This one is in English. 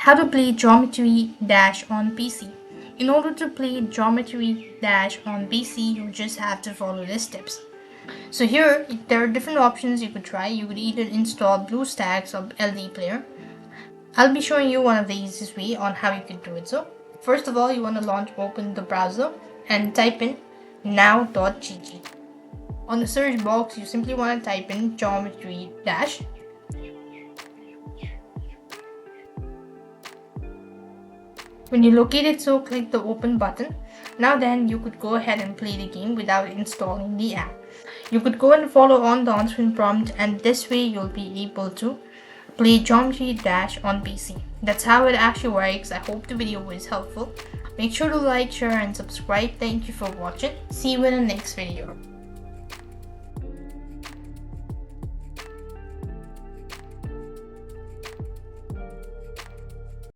How to play Geometry Dash on PC. In order to play Geometry Dash on PC, you just have to follow these steps. So here, there are different options you could try. You could either install BlueStacks or LD Player. I'll be showing you one of the easiest way on how you can do it. So first of all, you want to open the browser and type in now.gg. On the search box, you simply want to type in Geometry Dash. When you locate it, so click the open button. Now then, you could go ahead and play the game without installing the app. You could go and follow on the on-screen prompt, and this way you'll be able to play Geometry Dash on PC. That's how it actually works. I hope the video was helpful. Make sure to like, share and subscribe. Thank you for watching. See you in the next video.